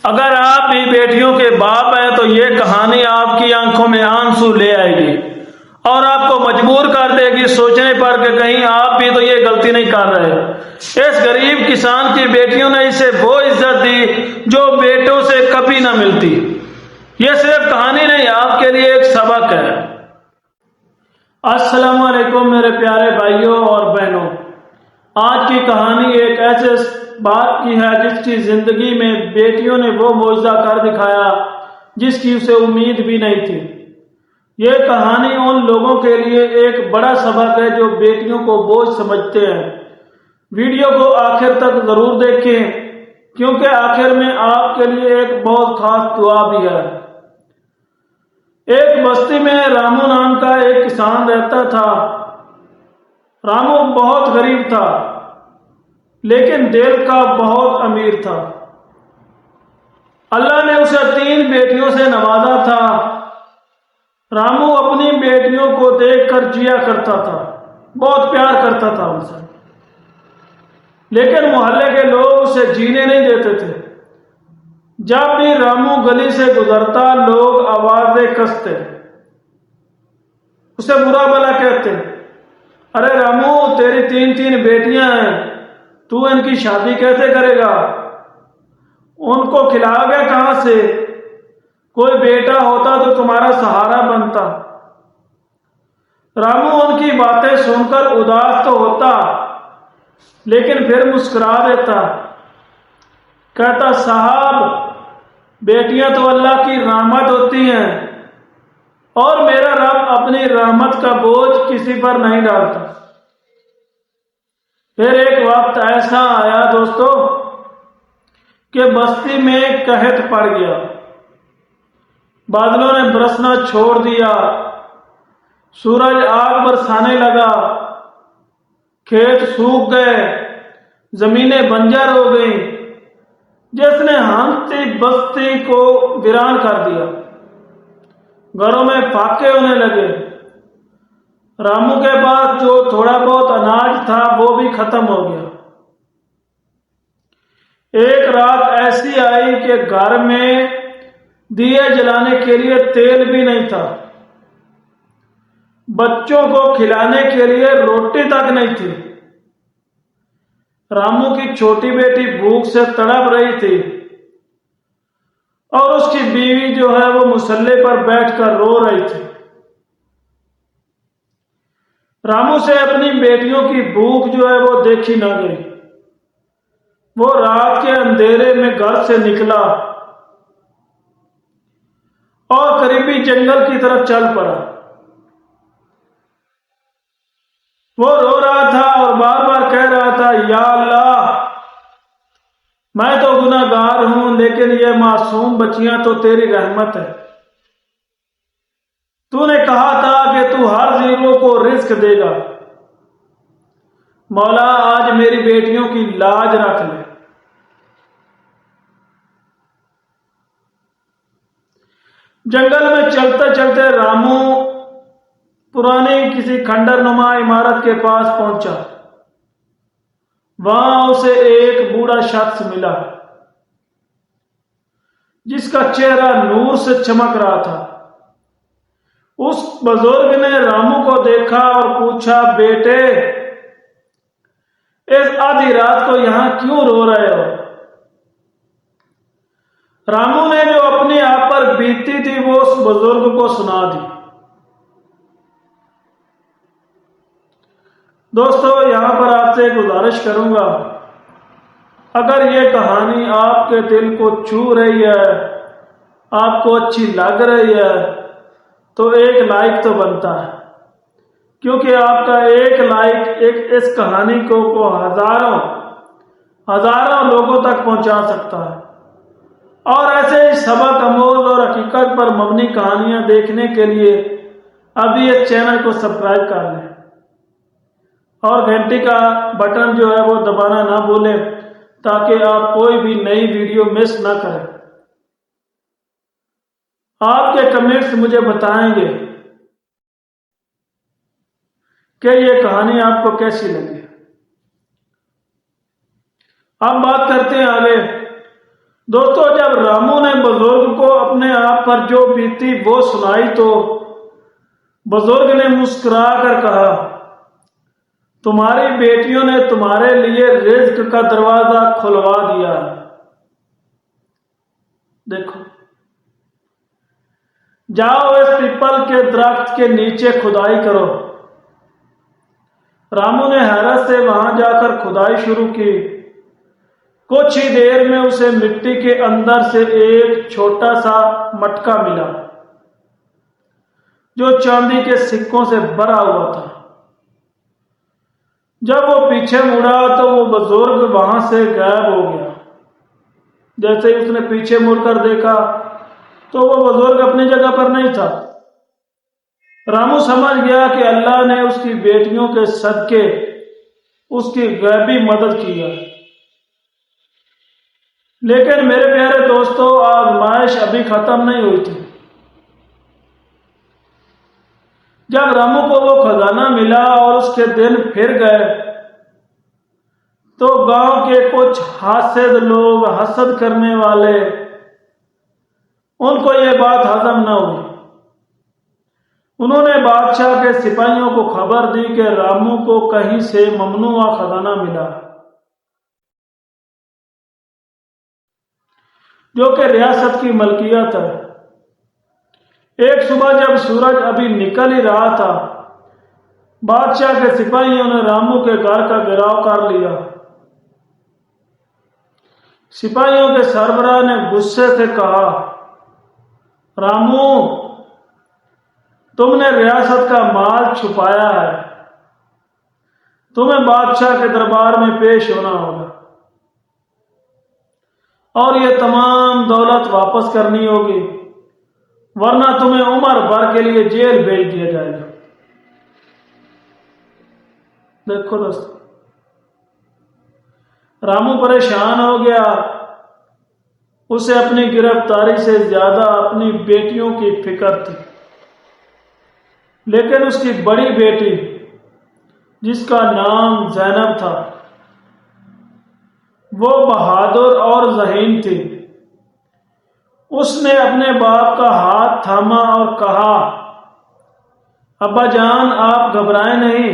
अगर आप भी बेटियों के बाप हैं तो ये कहानी आपकी आंखों में आंसू ले आएगी और आपको मजबूर कर देगी सोचने पर कि कहीं आप भी तो ये गलती नहीं कर रहे। इस गरीब किसान की बेटियों ने इसे वो इज्जत दी जो बेटों से कभी ना मिलती। ये सिर्फ कहानी नहीं, आपके लिए एक सबक है। अस्सलाम वालेकुम मेरे प्यारे भाइयों और बहनों। आज की कहानी एक ऐसे बात की है जिसकी जिंदगी में बेटियों ने वो मौजज़ा कर दिखाया जिसकी उसे उम्मीद भी नहीं थी। ये कहानी उन लोगों के लिए एक बड़ा सबक है जो बेटियों को बोझ समझते हैं। वीडियो को आखिर तक जरूर देखें क्योंकि आखिर में आपके लिए एक बहुत खास दुआ भी है। एक बस्ती में रामू नाम का एक किसान रहता था। रामू बहुत गरीब था लेकिन दिल का बहुत अमीर था। अल्लाह ने उसे 3 बेटियों से नवाजा था। रामू अपनी बेटियों को देखकर जिया करता था, बहुत प्यार करता था उनसे, लेकिन मोहल्ले के लोग उसे जीने नहीं देते थे। जब भी रामू गली से गुजरता लोग आवाजें कसते, उसे बुरा भला कहते, अरे रामू तेरी 3 बेटियां हैं, तू इनकी शादी कैसे करेगा? उनको खिलाओगे कहां से? कोई बेटा होता तो तुम्हारा सहारा बनता। रामू उनकी बातें सुनकर उदास तो होता लेकिन फिर मुस्कुरा देता, कहता साहब बेटियां तो अल्लाह की रहमत होती हैं और मेरा रब अपनी रहमत का बोझ किसी पर नहीं डालता। फिर एक वक्त ऐसा आया दोस्तों कि बस्ती में कहत पड़ गया। बादलों ने बरसना छोड़ दिया, सूरज आग बरसाने लगा, खेत सूख गए, जमीनें बंजर हो गई, जिसने हंसती बस्ती को वीरान कर दिया। घरों में फाके होने लगे। रामू के पास जो थोड़ा बहुत अनाज था वो भी खत्म हो गया। एक रात ऐसी आई कि घर में दिए जलाने के लिए तेल भी नहीं था, बच्चों को खिलाने के लिए रोटी तक नहीं थी। रामू की छोटी बेटी भूख से तड़प रही थी और उसकी बीवी जो है वो मुसल्ले पर बैठकर रो रही थी। रामू से अपनी बेटियों की भूख जो है वो देखी ना गई। वो रात के अंधेरे में घर से निकला और करीबी जंगल की तरफ चल पड़ा। वो रो रहा था और बार बार कह रहा था, या अल्लाह मैं तो गुनाहगार हूं लेकिन ये मासूम बच्चियां तो तेरी रहमत है। तूने कहा था कि तू हर जीवों को रिस्क देगा। मौला आज मेरी बेटियों की लाज रख ले। जंगल में चलते चलते रामू पुरानी किसी खंडरनुमा इमारत के पास पहुंचा। वहां उसे एक बूढ़ा शख्स मिला जिसका चेहरा नूर से चमक रहा था। उस बुजुर्ग ने रामू को देखा और पूछा, बेटे इस आधी रात को यहां क्यों रो रहे हो? रामू ने जो अपने आप पर बीती थी वो उस बुजुर्ग को सुना दी। दोस्तों यहां पर आपसे एक गुजारिश करूंगा, अगर ये कहानी आपके दिल को छू रही है, आपको अच्छी लग रही है, तो एक लाइक तो बनता है, क्योंकि आपका एक लाइक एक इस कहानी को हजारों लोगों तक पहुंचा सकता है। और ऐसे ही सबक अमोल और हकीकत पर मबनी कहानियां देखने के लिए अभी इस चैनल को सब्सक्राइब कर लें और घंटी का बटन जो है वो दबाना ना भूलें ताकि आप कोई भी नई वीडियो मिस ना करें। आपके कमेंट्स मुझे बताएंगे कि ये कहानी आपको कैसी लगी। अब बात करते हैं आगे। दोस्तों, जब रामू ने बुजुर्ग को अपने आप पर जो बीती वो सुनाई तो बुजुर्ग ने मुस्कुरा कर कहा, तुम्हारी बेटियों ने तुम्हारे लिए रिज्क का दरवाजा खुलवा दिया। देखो, जाओ इस पीपल के दरख्त के नीचे खुदाई करो। रामू ने हैरत से वहां जाकर खुदाई शुरू की। कुछ ही देर में उसे मिट्टी के अंदर से एक छोटा सा मटका मिला जो चांदी के सिक्कों से भरा हुआ था। जब वो पीछे मुड़ा तो वो बुजुर्ग वहां से गायब हो गया। जैसे ही उसने पीछे मुड़कर देखा तो वो बुजुर्ग अपनी जगह पर नहीं था। रामू समझ गया कि अल्लाह ने उसकी बेटियों के सदके उसकी गैबी मदद की है। लेकिन मेरे प्यारे दोस्तों, आजमाइश अभी खत्म नहीं हुई थी। जब रामू को वो खजाना मिला और उसके दिन फिर गए तो गांव के कुछ हासिद लोग, हसद करने वाले, उनको ये बात हजम न हुई। उन्होंने बादशाह के सिपाहियों को खबर दी कि रामू को कहीं से ममनुआ खजाना मिला जो कि रियासत की मलकियत है। एक सुबह जब सूरज अभी निकल ही रहा था, बादशाह के सिपाहियों ने रामू के घर का घेराव कर लिया। सिपाहियों के सरबराह ने गुस्से से कहा, रामू, तुमने रियासत का माल छुपाया है, तुम्हें बादशाह के दरबार में पेश होना होगा और ये तमाम दौलत वापस करनी होगी, वरना तुम्हें उम्र भर के लिए जेल भेज दिया जाएगा। देखो दोस्तों, रामू परेशान हो गया। उसे अपनी गिरफ्तारी से ज्यादा अपनी बेटियों की फिक्र थी। लेकिन उसकी बड़ी बेटी, जिसका नाम जैनब था, वो बहादुर और ज़हीन थी। उसने अपने बाप का हाथ थामा और कहा, अब्बा जान, आप घबराएं नहीं।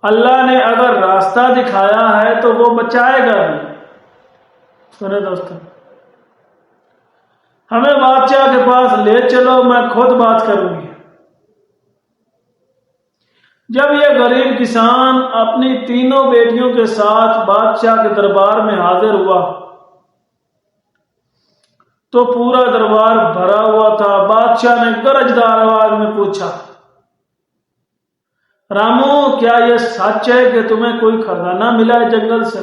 अल्लाह ने अगर रास्ता दिखाया है तो वो बचाएगा भी। सुने दोस्तों, हमें बादशाह के पास ले चलो, मैं खुद बात करूंगी। जब यह गरीब किसान अपनी तीनों बेटियों के साथ बादशाह के दरबार में हाजिर हुआ तो पूरा दरबार भरा हुआ था। बादशाह ने गरजदार आवाज में पूछा, रामू, क्या यह सच है कि तुम्हें कोई खजाना मिला है जंगल से?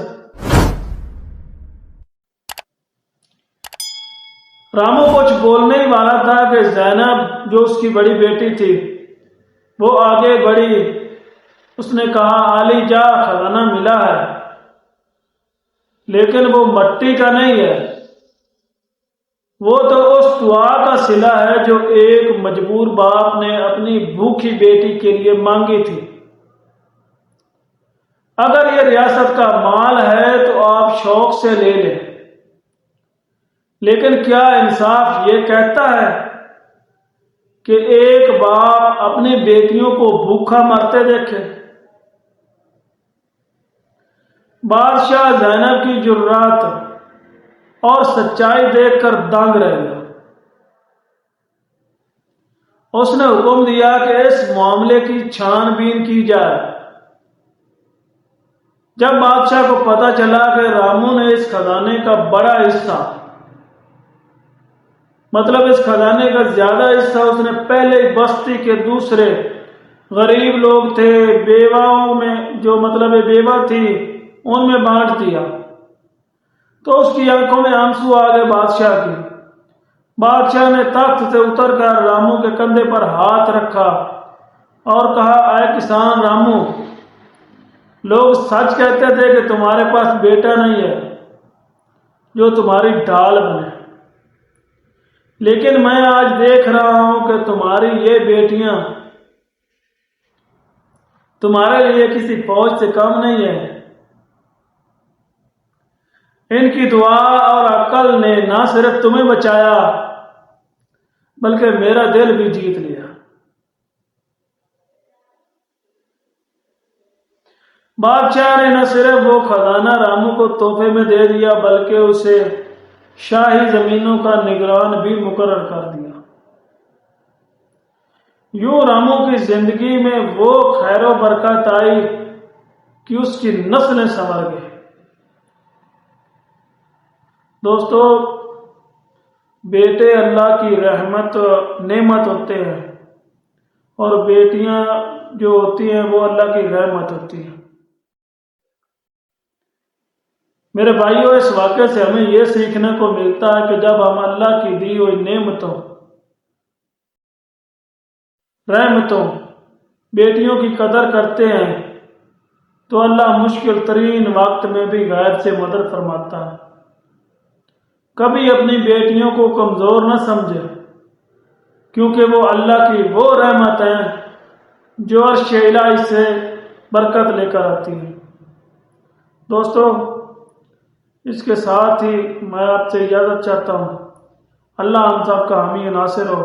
रामू कुछ बोलने ही वाला था कि जैनब, जो उसकी बड़ी बेटी थी, वो आगे बढ़ी। उसने कहा, आली जा, खजाना मिला है, लेकिन वो मट्टी का नहीं है। वो तो उस दुआ का सिला है जो एक मजबूर बाप ने अपनी भूखी बेटी के लिए मांगी थी। अगर ये रियासत का माल है तो आप शौक से ले लें, लेकिन क्या इंसाफ ये कहता है कि एक बाप अपनी बेटियों को भूखा मरते देखे? बादशाह जैनब की जुर्रात और सच्चाई देखकर दंग रह गया। उसने हुक्म दिया कि इस मामले की छानबीन की जाए। जब बादशाह को पता चला कि रामू ने इस खजाने का बड़ा हिस्सा, मतलब इस खजाने का ज्यादा हिस्सा, उसने पहले ही बस्ती के दूसरे गरीब लोग थे, बेवाओं में, जो मतलब बेवा थी, उनमें बांट दिया, तो उसकी आंखों में आंसू आ गए बादशाह की। बादशाह ने तख्त से उतरकर रामू के कंधे पर हाथ रखा और कहा, आए किसान रामू, लोग सच कहते थे कि तुम्हारे पास बेटा नहीं है जो तुम्हारी ढाल बने, लेकिन मैं आज देख रहा हूं कि तुम्हारी ये बेटियां तुम्हारे लिए किसी फौज से कम नहीं है। इनकी दुआ और अक्ल ने ना सिर्फ तुम्हें बचाया बल्कि मेरा दिल भी जीत लिया। बादशाह ने न सिर्फ वो खजाना रामू को तोहफे में दे दिया बल्कि उसे शाही जमीनों का निगरान भी मुकर्रर कर दिया। यूं रामू की जिंदगी में वो खैरो बरकत आई कि उसकी नस्लें संवर गई। दोस्तों, बेटे अल्लाह की रहमत नेमत होते हैं और बेटियां जो होती हैं वो अल्लाह की रहमत होती हैं। मेरे भाइयों, इस वाक़े से हमें यह सीखने को मिलता है कि जब हम अल्लाह की दी हुई नेमतों, रहमतों, बेटियों की कदर करते हैं तो अल्लाह मुश्किल तरीन वक्त में भी गैर से मदद फरमाता है। कभी अपनी बेटियों को कमज़ोर न समझे, क्योंकि वो अल्लाह की वो रहमत है जो अर्श इलाही से बरकत लेकर आती है। दोस्तों, इसके साथ ही मैं आपसे इजाज़त चाहता हूँ। अल्लाह हम सब का हामी नासिर हो।